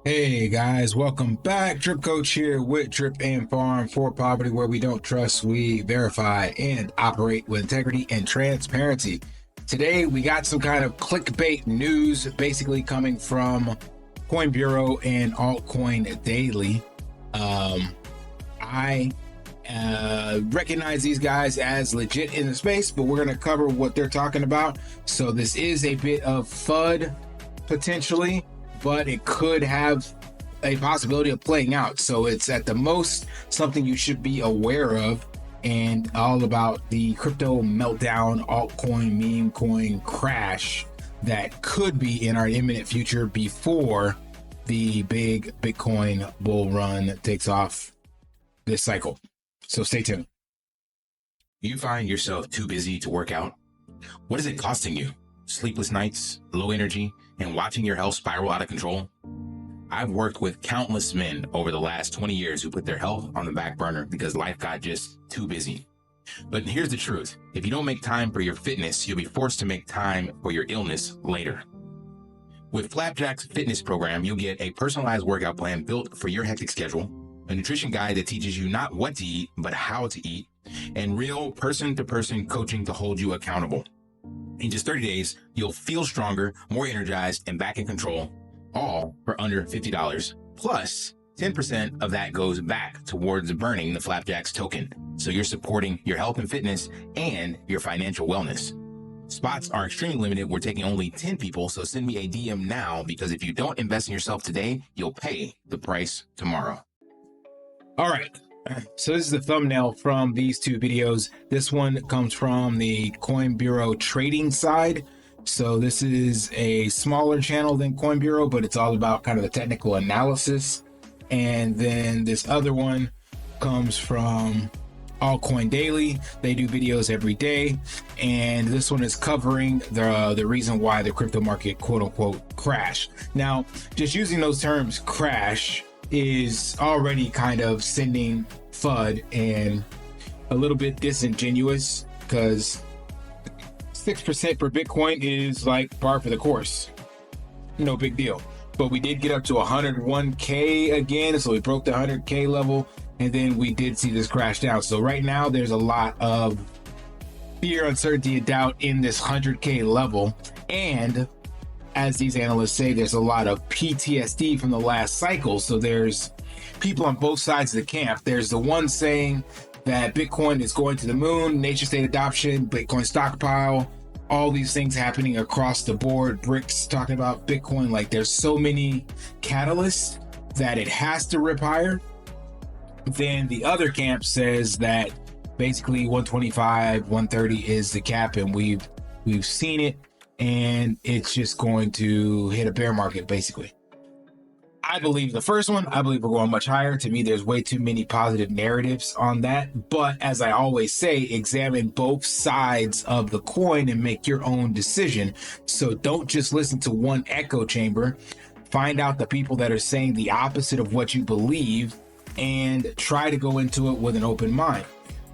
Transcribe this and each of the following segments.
Hey guys, welcome back. Drip Coach here with Drip and Farm for Poverty, where we don't trust, we verify and operate with integrity and transparency. Today we got some kind of clickbait news basically coming from Coin Bureau and Altcoin Daily. I recognize these guys as legit in the space, but we're going to cover what they're talking about. So this is a bit of FUD potentially, but it could have a possibility of playing out. So it's at the most something you should be aware of, and all about the crypto meltdown, altcoin, Memecoin crash that could be in our imminent future before the big Bitcoin bull run takes off this cycle. So stay tuned. You find yourself too busy to work out? What is it costing you? Sleepless nights, low energy, and watching your health spiral out of control? I've worked with countless men over the last 20 years who put their health on the back burner because life got just too busy. But here's the truth. If you don't make time for your fitness, you'll be forced to make time for your illness later. With Flapjack's fitness program, you'll get a personalized workout plan built for your hectic schedule, a nutrition guide that teaches you not what to eat, but how to eat, and real person-to-person coaching to hold you accountable. In just 30 days, you'll feel stronger, more energized, and back in control, all for under $50. Plus, 10% of that goes back towards burning the Flapjacks token. So you're supporting your health and fitness and your financial wellness. Spots are extremely limited. We're taking only 10 people, so send me a DM now, because if you don't invest in yourself today, you'll pay the price tomorrow. All right. So this is the thumbnail from these two videos. This one comes from the Coin Bureau trading side. So this is a smaller channel than Coin Bureau, but it's all about kind of the technical analysis. And then this other one comes from Altcoin Daily. They do videos every day. And this one is covering the reason why the crypto market, quote unquote, crashed. Now, just using those terms, crash, is already kind of sending FUD and a little bit disingenuous, because 6% for Bitcoin is like par for the course. No big deal. But we did get up to 101K again. So we broke the 100K level, and then we did see this crash down. So right now there's a lot of fear, uncertainty, and doubt in this 100K level. And as these analysts say, there's a lot of PTSD from the last cycle. So there's people on both sides of the camp. There's the one saying that Bitcoin is going to the moon, nation state adoption, Bitcoin stockpile, all these things happening across the board. Brink's talking about Bitcoin like there's so many catalysts that it has to rip higher. Then the other camp says that basically 125, 130 is the cap, and we've seen it, and it's just going to hit a bear market basically. I believe the first one. I believe we're going much higher. To me, there's way too many positive narratives on that. But as I always say, examine both sides of the coin and make your own decision. So don't just listen to one echo chamber. Find out the people that are saying the opposite of what you believe and try to go into it with an open mind.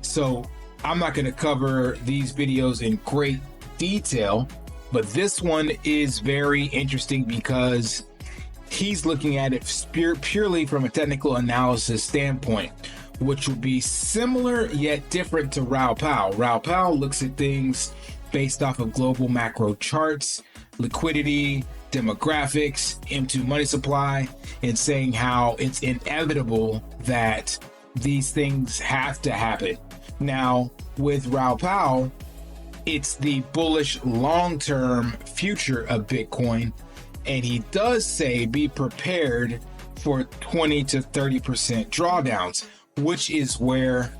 So I'm not going to cover these videos in great detail, but this one is very interesting because he's looking at it purely from a technical analysis standpoint, which would be similar yet different to Raoul Pal. Raoul Pal looks at things based off of global macro charts, liquidity, demographics, M2 money supply, and saying how it's inevitable that these things have to happen. Now, with Raoul Pal, it's the bullish long-term future of Bitcoin. And he does say be prepared for 20 to 30% drawdowns, which is where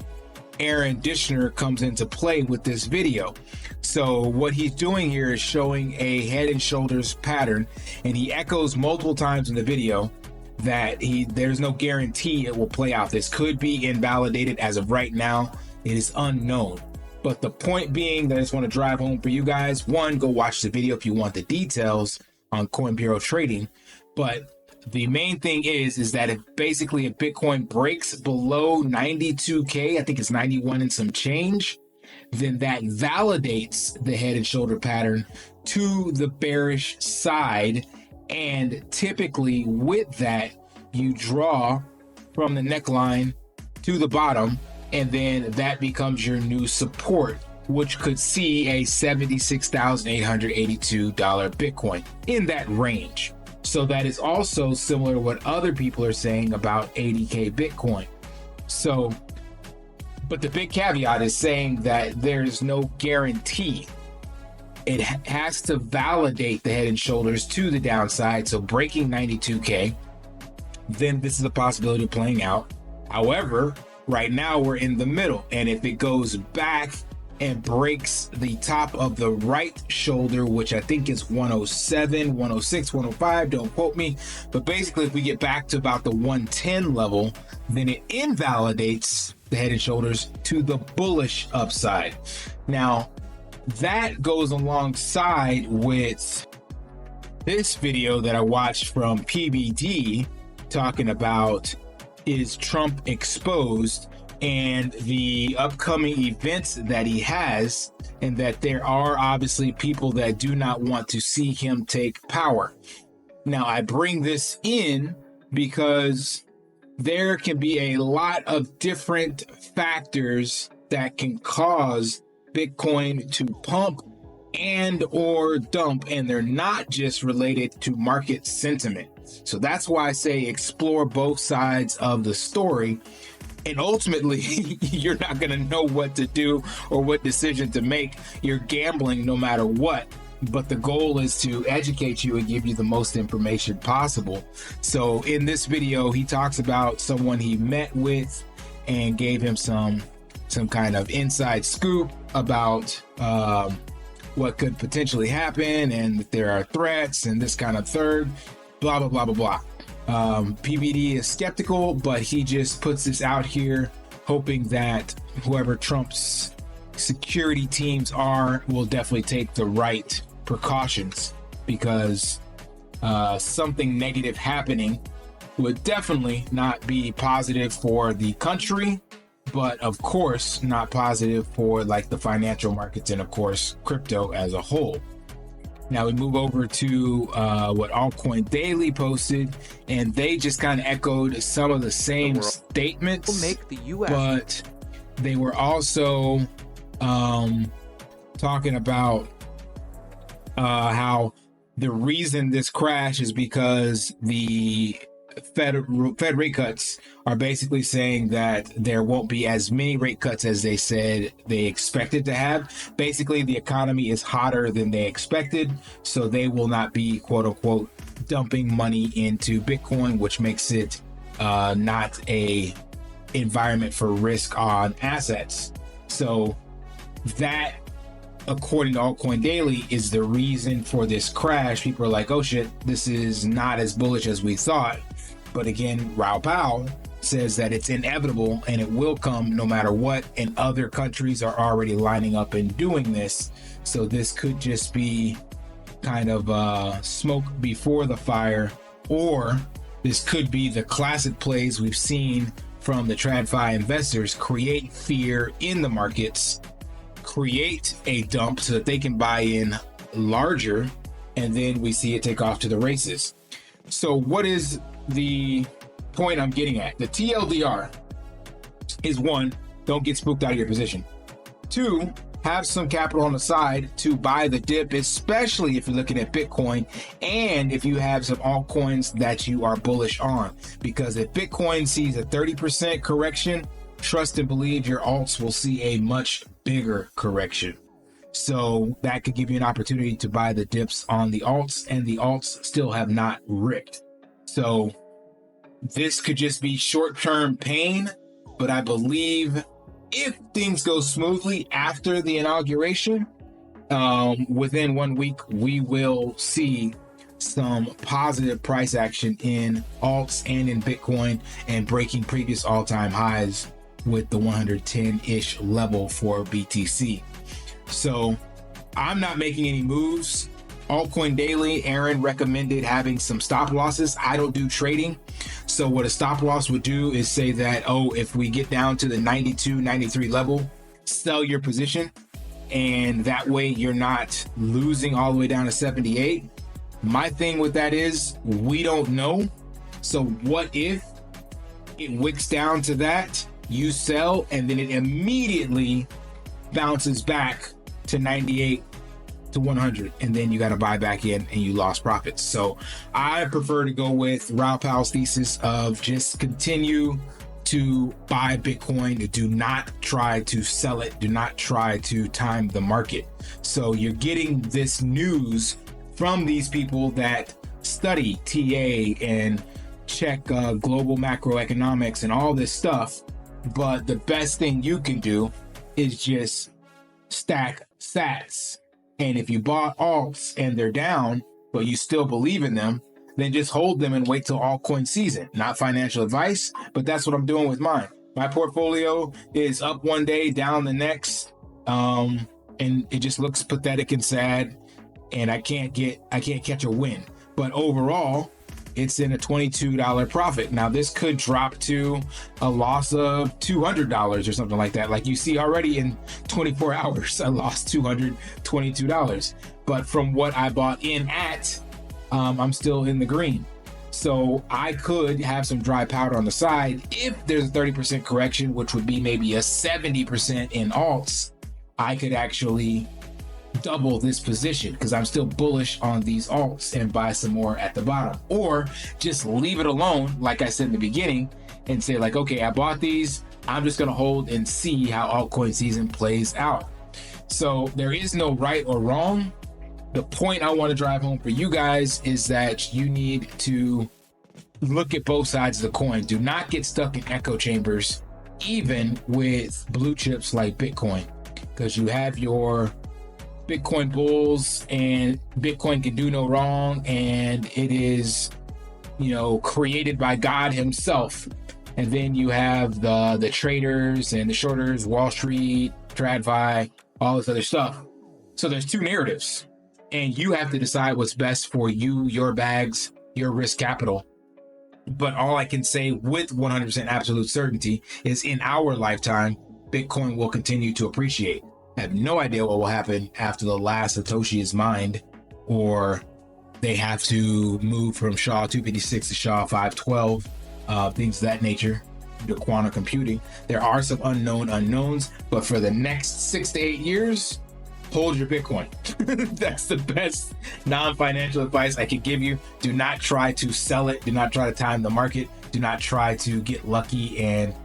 Aaron Dishner comes into play with this video. So what he's doing here is showing a head and shoulders pattern, and he echoes multiple times in the video that there's no guarantee it will play out. This could be invalidated. As of right now, it is unknown. But the point being that I just want to drive home for you guys, one, go watch the video if you want the details on Coin Bureau trading. But the main thing is that if Bitcoin breaks below 92K, I think it's 91 and some change, then that validates the head and shoulder pattern to the bearish side, And typically with that, you draw from the neckline to the bottom, and then that becomes your new support, which could see a $76,882 Bitcoin in that range. So that is also similar to what other people are saying about 80K Bitcoin. So, but the big caveat is saying that there's no guarantee. It has to validate the head and shoulders to the downside. So breaking 92K, then this is a possibility of playing out. However, right now we're in the middle. And if it goes back and breaks the top of the right shoulder, which I think is 107, 106, 105, don't quote me. But basically, if we get back to about the 110 level, then it invalidates the head and shoulders to the bullish upside. Now, that goes alongside with this video that I watched from PBD talking about is Trump exposed and the upcoming events that he has, and that there are obviously people that do not want to see him take power. Now, I bring this in because there can be a lot of different factors that can cause Bitcoin to pump and or dump, and they're not just related to market sentiment. So that's why I say explore both sides of the story, and ultimately you're not going to know what to do or what decision to make. You're gambling no matter what, but the goal is to educate you and give you the most information possible. So in this video, he talks about someone he met with and gave him some kind of inside scoop about what could potentially happen, and that there are threats and this kind of third, blah, blah, blah, blah, blah. PBD is skeptical, but he just puts this out here hoping that whoever Trump's security teams are will definitely take the right precautions, because something negative happening would definitely not be positive for the country, but of course not positive for like the financial markets and of course crypto as a whole. Now we move over to what Altcoin Daily posted, and they just kind of echoed some of the same statements, make the US. But they were also talking about how the reason this crash is because the Fed rate cuts are basically saying that there won't be as many rate cuts as they said they expected to have. Basically, the economy is hotter than they expected, so they will not be, quote unquote, dumping money into Bitcoin, which makes it not a environment for risk on assets. So that, according to Altcoin Daily, is the reason for this crash. People are like, oh shit, this is not as bullish as we thought. But again, Raoul Pal says that it's inevitable and it will come no matter what, and other countries are already lining up and doing this. So this could just be kind of smoke before the fire, or this could be the classic plays we've seen from the TradFi investors: create fear in the markets, create a dump so that they can buy in larger, and then we see it take off to the races. So what is the point I'm getting at? The TLDR is 1, don't get spooked out of your position. 2, have some capital on the side to buy the dip, especially if you're looking at Bitcoin and if you have some altcoins that you are bullish on. Because if Bitcoin sees a 30% correction, trust and believe your alts will see a much bigger correction. So that could give you an opportunity to buy the dips on the alts, and the alts still have not ripped. So this could just be short-term pain, but I believe if things go smoothly after the inauguration, within 1 week, we will see some positive price action in alts and in Bitcoin, and breaking previous all-time highs with the 110-ish level for BTC. So I'm not making any moves. Altcoin Daily, Aaron recommended having some stop losses. I don't do trading. So what a stop loss would do is say that, oh, if we get down to the 92, 93 level, sell your position. And that way you're not losing all the way down to 78. My thing with that is we don't know. So what if it wicks down to that, you sell, and then it immediately bounces back to 98 to 100, and then you got to buy back in and you lost profits. So I prefer to go with Raoul Pal's thesis of just continue to buy Bitcoin. Do not try to sell it. Do not try to time the market. So you're getting this news from these people that study TA and check global macroeconomics and all this stuff. But the best thing you can do is just stack sats. And if you bought alts and they're down, but you still believe in them, then just hold them and wait till altcoin season. Not financial advice, but that's what I'm doing with mine. My portfolio is up one day, down the next. And it just looks pathetic and sad. And I can't catch a win. But overall, it's in a $22 profit. Now this could drop to a loss of $200 or something like that. Like you see already in 24 hours, I lost $222. But from what I bought in at, I'm still in the green. So I could have some dry powder on the side if there's a 30% correction, which would be maybe a 70% in alts. I could actually double this position because I'm still bullish on these alts and buy some more at the bottom, or just leave it alone like I said in the beginning and say like, okay, I bought these, I'm just gonna hold and see how altcoin season plays out. So there is no right or wrong. The point I want to drive home for you guys is that you need to look at both sides of the coin. Do not get stuck in echo chambers, even with blue chips like Bitcoin, because you have your Bitcoin bulls and Bitcoin can do no wrong, and it is, created by God himself. And then you have the traders and the shorters, Wall Street, TradFi, all this other stuff. So there's two narratives, and you have to decide what's best for you, your bags, your risk capital. But all I can say with 100% absolute certainty is in our lifetime, Bitcoin will continue to appreciate. I have no idea what will happen after the last Satoshi is mined, or they have to move from SHA 256 to SHA 512, things of that nature, to quantum computing. There are some unknowns, but for the next 6 to 8 years, hold your Bitcoin. That's the best non-financial advice I could give you. Do not try to sell it. Do not try to time the market. Do not try to get lucky and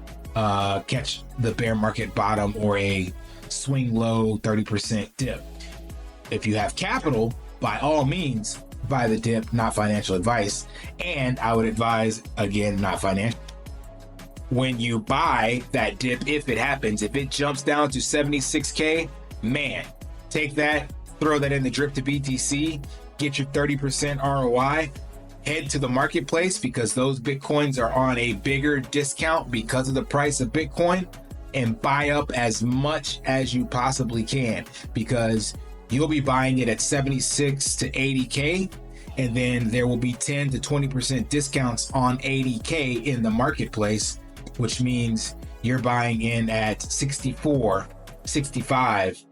catch the bear market bottom or a swing low 30% dip. If you have capital, by all means, buy the dip, not financial advice. And I would advise, again, not financial. When you buy that dip, if it happens, if it jumps down to 76K, man, take that, throw that in the drip to BTC, get your 30% ROI, head to the marketplace because those Bitcoins are on a bigger discount because of the price of Bitcoin, and buy up as much as you possibly can, because you'll be buying it at 76 to 80K, and then there will be 10 to 20% discounts on 80K in the marketplace, which means you're buying in at 64, 65.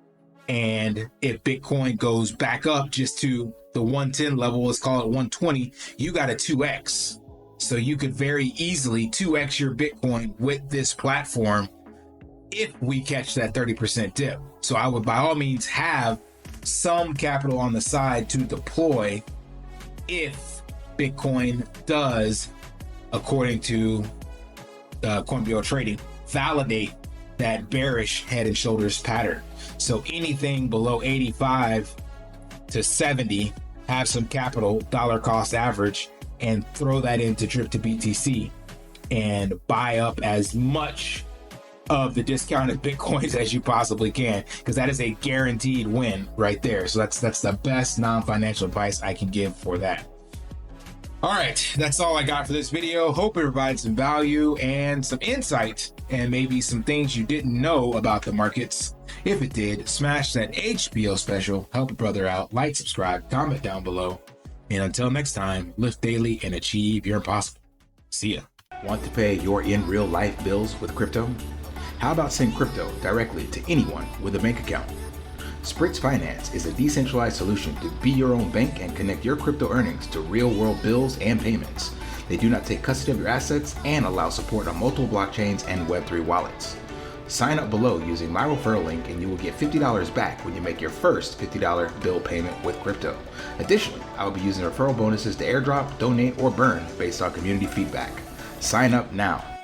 And if Bitcoin goes back up just to the 110 level, let's call it 120, you got a 2x. So you could very easily 2x your Bitcoin with this platform if we catch that 30% dip. So I would by all means have some capital on the side to deploy if Bitcoin does, according to Coin Bureau Trading, validate that bearish head and shoulders pattern. So anything below 85 to 70, have some capital, dollar cost average, and throw that into drip to BTC and buy up as much of the discounted Bitcoins as you possibly can, because that is a guaranteed win right there. So that's the best non-financial advice I can give for that. All right, that's all I got for this video. Hope it provides some value and some insight and maybe some things you didn't know about the markets. If it did, smash that HBO special, help a brother out, like, subscribe, comment down below. And until next time, lift daily and achieve your impossible. See ya. Want to pay your in real life bills with crypto? How about send crypto directly to anyone with a bank account? Spritz Finance is a decentralized solution to be your own bank and connect your crypto earnings to real-world bills and payments. They do not take custody of your assets and allow support on multiple blockchains and Web3 wallets. Sign up below using my referral link and you will get $50 back when you make your first $50 bill payment with crypto. Additionally, I will be using referral bonuses to airdrop, donate, or burn based on community feedback. Sign up now.